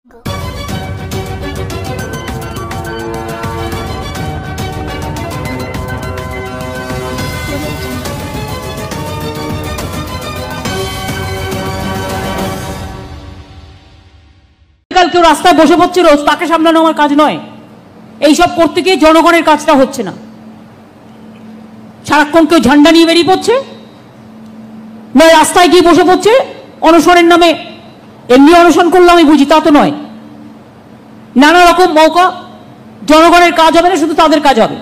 কেউ রাস্তায় বসে পড়ছে রোজ, তাকে সামলানো আমার কাজ নয়। এইসব করতে গিয়ে জনগণের কাজটা হচ্ছে না। সারাক্ষণ কেউ ঝান্ডা নিয়ে বেরিয়ে পড়ছে, নয় রাস্তায় গিয়ে বসে পড়ছে অনশনের নামে। এমনি অনশন করলে আমি বুঝি, তা তো নয়। নানা রকম মৌকা, জনগণের কাজ হবে না, শুধু তাদের কাজ হবে।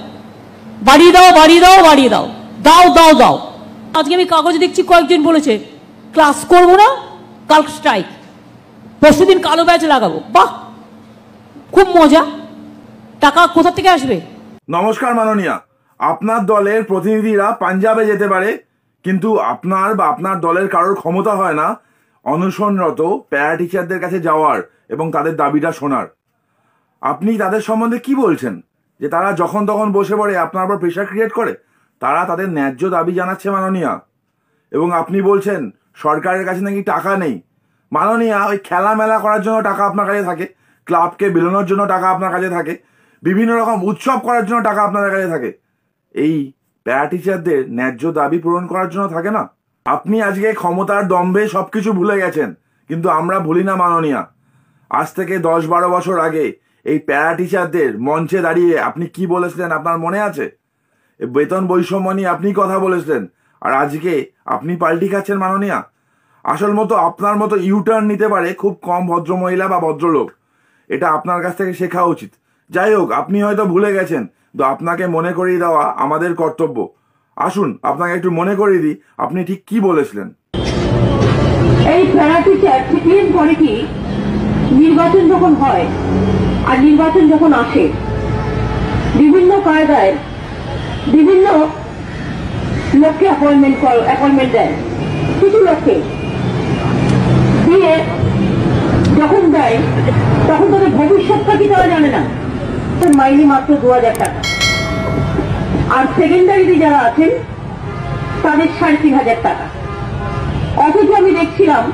বাড়িয়ে দাও, বাড়িয়ে দাও, বাড়িয়ে দাও, দাও দাও দাও। আজকে আমি কাগজে দেখছি কয়েকজন বলেছে ক্লাস করবো না, কাল স্ট্রাইক, পরশুদিন কালো ব্যাচ লাগাবো। বাহ, খুব মজা। টাকা কোথা থেকে আসবে? নমস্কার মাননীয়া, আপনার দলের প্রতিনিধিরা পাঞ্জাবে যেতে পারে, কিন্তু আপনার বা আপনার দলের কারোর ক্ষমতা হয় না অনশনরত প্যারা টিচারদের কাছে যাওয়ার এবং তাদের দাবিটা শোনার। আপনি তাদের সম্বন্ধে কি বলছেন? যে তারা যখন তখন বসে পড়ে আপনার উপর প্রেশার ক্রিয়েট করে? তারা তাদের ন্যায্য দাবি জানাচ্ছে মাননীয়া, এবং আপনি বলছেন সরকারের কাছে নাকি টাকা নেই। মাননীয়া, ওই খেলা মেলা করার জন্য টাকা আপনার কাছে থাকে, ক্লাবকে বেরোনোর জন্য টাকা আপনার কাছে থাকে, বিভিন্ন রকম উৎসব করার জন্য টাকা আপনাদের কাছে থাকে। এই প্যারা টিচারদের ন্যায্য দাবি পূরণ করার জন্য থাকে না। আপনি আজকে ক্ষমতার দম্ভে সবকিছু ভুলে গেছেন, কিন্তু আমরা ভুলি না মাননীয়া। আজ থেকে 10-12 বছর আগে এই প্যারা টিচারদের মঞ্চে দাঁড়িয়ে আপনি কি বলেছিলেন আপনার মনে আছে? বেতন বৈষম্য নিয়ে আপনি কথা বলেছিলেন, আর আজকে আপনি পাল্টি খাচ্ছেন মাননীয়া। আসল মতো আপনার মতো ইউটার্ন নিতে পারে খুব কম ভদ্রমহিলা বা ভদ্রলোক। এটা আপনার কাছ থেকে শেখা উচিত। যাই হোক, আপনি হয়তো ভুলে গেছেন, তো আপনাকে মনে করিয়ে দেওয়া আমাদের কর্তব্য। আসুন আপনাকে একটু মনে করিয়ে দিই আপনি ঠিক কি বলেছিলেন। এই প্যারা টিচার কিছুদিন পরে কি নির্বাচন যখন হয় আর নির্বাচন যখন আসে, বিভিন্ন কায়দায় বিভিন্ন লোককে অ্যাপয়েন্টমেন্ট দেয়। কিছু লোককে দিয়ে যখন দেয় তখন তাদের ভবিষ্যৎটা কি তারা জানে না। মাইনে মাত্র 2000 টাকা, আর সেকেন্ডারিতে যারা আছেন তাদের 3500 টাকা। অথচ আমি দেখছিলাম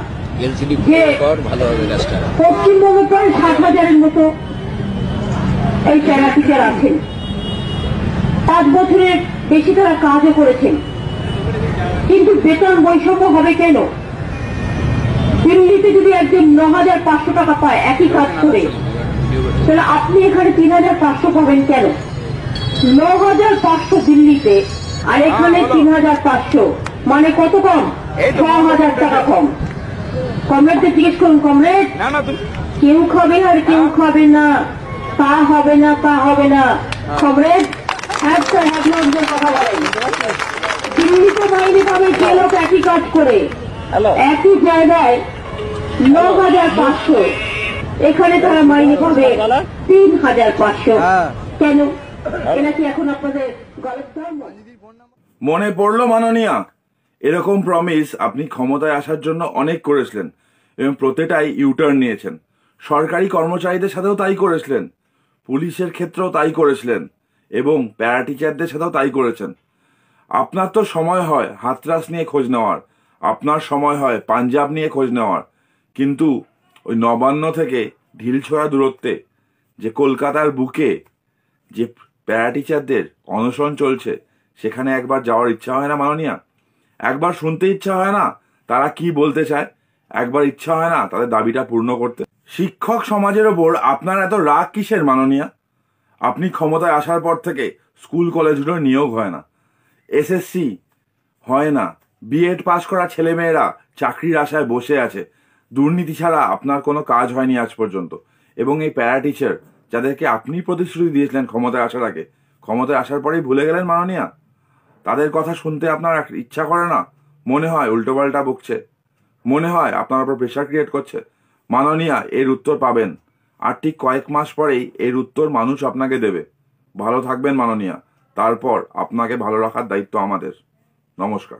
যে পশ্চিমবঙ্গে প্রায় 60,000-এর মতো এই প্যারা টিচার আছেন। 5 বছরের বেশি তারা কাজও করেছেন, কিন্তু বেতন বৈষম্য হবে কেন? দিল্লিতে যদি একজন 9,500 টাকা পায় একই কাজ করে, তাহলে আপনি এখানে 3,500 পাবেন কেন? 9,500 দিল্লিতে, আর এখানে 3,500, মানে কত কম? 6,000 টাকা কম। কমরেডদের জিজ্ঞেস করুন, কমরেড, কেউ খাবে আর কেউ খাবে না, তা হবে না, তা হবে না। কমরেড কথা বলেন, দিল্লিতে মাইনে পাবে যে লোক একই কাজ করে একই জায়গায় 9,500, এখানে তারা মাইনে পাবে 3,500। কেন? এটা কি এখন আপনাদের গলত ধর্ম? মনে পড়লো মাননীয়া, এরকম প্রমিস আপনি ক্ষমতায় আসার জন্য অনেক করেছিলেন এবং প্রতিটাই ইউটার্ন নিয়েছেন। সরকারি কর্মচারীদের সাথেও তাই করেছিলেন, পুলিশের ক্ষেত্রেও তাই করেছিলেন, এবং প্যারা টিচারদের সাথেও তাই করেছেন। আপনার তো সময় হয় হাতরাস নিয়ে খোঁজ নেওয়ার, আপনার সময় হয় পাঞ্জাব নিয়ে খোঁজ নেওয়ার, কিন্তু ওই নবান্ন থেকে ঢিলছোড়া দূরত্বে যে কলকাতার বুকে যে প্যারা টিচারদের অনশন চলছে, সেখানে একবার যাওয়ার ইচ্ছা হয় না মাননীয়া? একবার শুনতে ইচ্ছা হয় না তারা কি বলতে চায়? একবার ইচ্ছা হয় না তাদের দাবিটা পূর্ণ করতে? শিক্ষক সমাজের ওপর আপনার এত রাগ কিসের মাননীয়া? আপনি ক্ষমতায় আসার পর থেকে স্কুল কলেজগুলো নিয়োগ হয় না, এসএসসি হয় না, বিএড পাস করা ছেলেমেয়েরা চাকরির আশায় বসে আছে। দুর্নীতি ছাড়া আপনার কোনো কাজ হয়নি আজ পর্যন্ত। এবং এই প্যারা টিচার যাদেরকে আপনি প্রতিশ্রুতি দিয়েছিলেন ক্ষমতায় আসার আগে, ক্ষমতায় আসার পরেই ভুলে গেলেন মাননীয়া। তাদের কথা শুনতে আপনার ইচ্ছা করে না? মনে হয় উল্টোপাল্টা বকছে, মনে হয় আপনার উপর প্রেশার ক্রিয়েট করছে। মাননীয়া, এর উত্তর পাবেন, আর ঠিক কয়েক মাস পরেই এর উত্তর মানুষ আপনাকে দেবে। ভালো থাকবেন মাননীয়া, তারপর আপনাকে ভালো রাখার দায়িত্ব আমাদের। নমস্কার।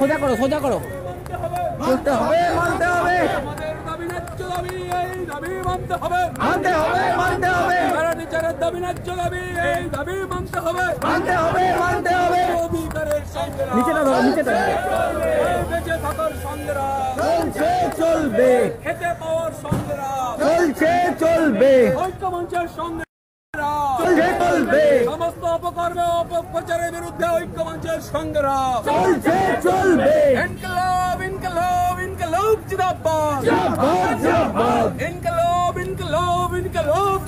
সোজা করো, সোজা করো, মানতে হবে, মানতে হবে। এই দাবি মানতে হবে, মানতে হবে, মানতে হবে, প্যারা টিচারের দাবি ন্যায্য দাবি, এই দাবি মানতে হবে, মানতে হবে, মানতে হবে। অধিকারের সংগ্রাম, নিচে না ধরো, নিচে ধরো। বেঁচে থাকার সংগ্রাম, চলছে চলবে, খেতে পাওয়ার সংগ্রাম, চলছে চলবে, ঐক্যমঞ্চের সংগ্রাম, চলছে চলবে, সমস্ত অপকর্মে অপপ্রচারের বিরুদ্ধে ঐক্যমঞ্চের সংগ্রাম, চলছে চলবে। ইনকলাব ইনকলাব ইনকলাব জিন্দাবাদ, জিন্দাবাদ, জিন্দাবাদ, ইনকলাব ইনকলাব ইনকলাব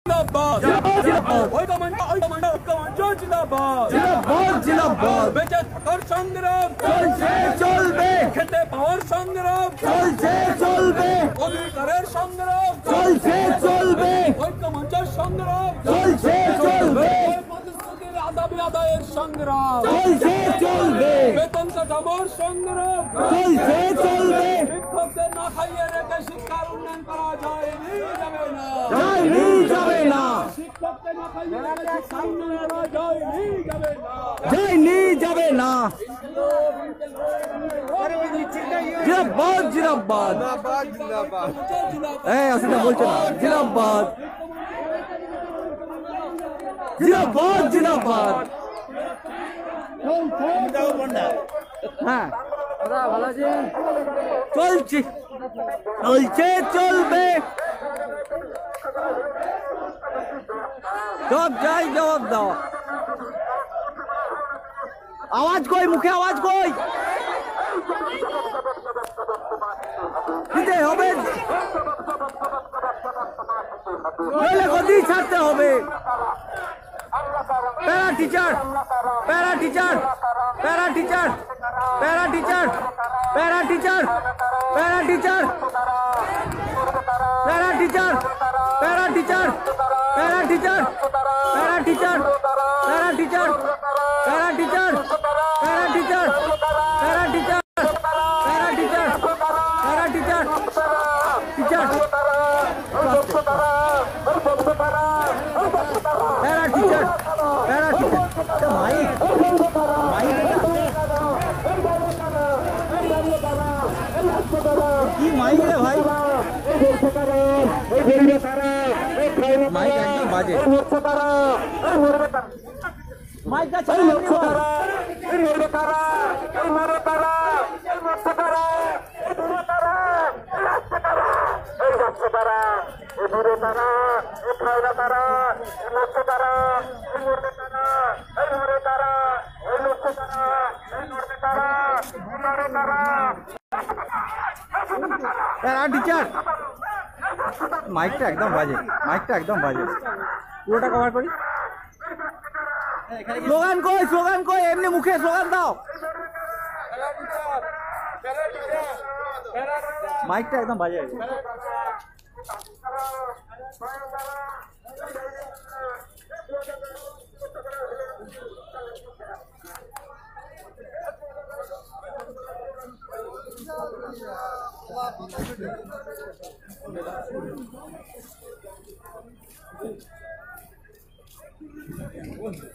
জিন্দাবাদ, ঐক্যমঞ্চ ঐক্যমঞ্চ ঐক্যমঞ্চ জিন্দাবাদ, জিন্দাবাদ, জিন্দাবাদ। বেঁচে থাকার সংগ্রাম, চলছে চলবে, খেতে পাওয়ার সংগ্রাম, চলছে চলবে, অধিকারের সংগ্রাম, চলছে চলবে, ঐক্যমঞ্চের সংগ্রাম, চলছে চলবে, প্রতিশ্রুতির দাবি আদায়ের সংগ্রাম, চলছে চলবে, বেতন কাঠামোর সংগ্রাম, চলছে চলবে। শিক্ষকদের না খাইয়ে রেখে শিক্ষার উন্নয়ন করা যায়নি, যাবে না, যায়নি, যাবে না, শিক্ষকদের না খাইয়ে রেখে শিক্ষার উন্নয়ন করা যায়নি, যাবে না, যায়নি, যাবে না। জিন্দাবাদ, জিন্দাবাদ। এই আসলে বলছে না, জিন্দাবাদ, জিন্দাবাদ, জিন্দাবাদ। হ্যাঁ, ভালো আছে। চলছে চলছে চলবে, জবাব যাই, জবাব দাও। আওয়াজ কই, মুখে আওয়াজ কই, দিতে হবে, নইলে গদি ছাড়তে হবে। প্যারা teacher, para teacher, para teacher, para teacher, para teacher, para teacher, para teacher, para teacher, para teacher, para teacher, para teacher, para teacher, para teacher, para teacher, para teacher, para teacher, teacher, para teacher, para teacher. Mic mic কি mic রে ভাই, mic একদম বাজে, মাইকটা চালু করো। Teacher, মাইকটা একদম বাজে, মাইকটা একদম বাজে, পুরোটা কভার করি। স্লোগান কই, স্লোগান কই, এমনি মুখে স্লোগান দাও। মাইকটা একদম বাজে। বন্ধু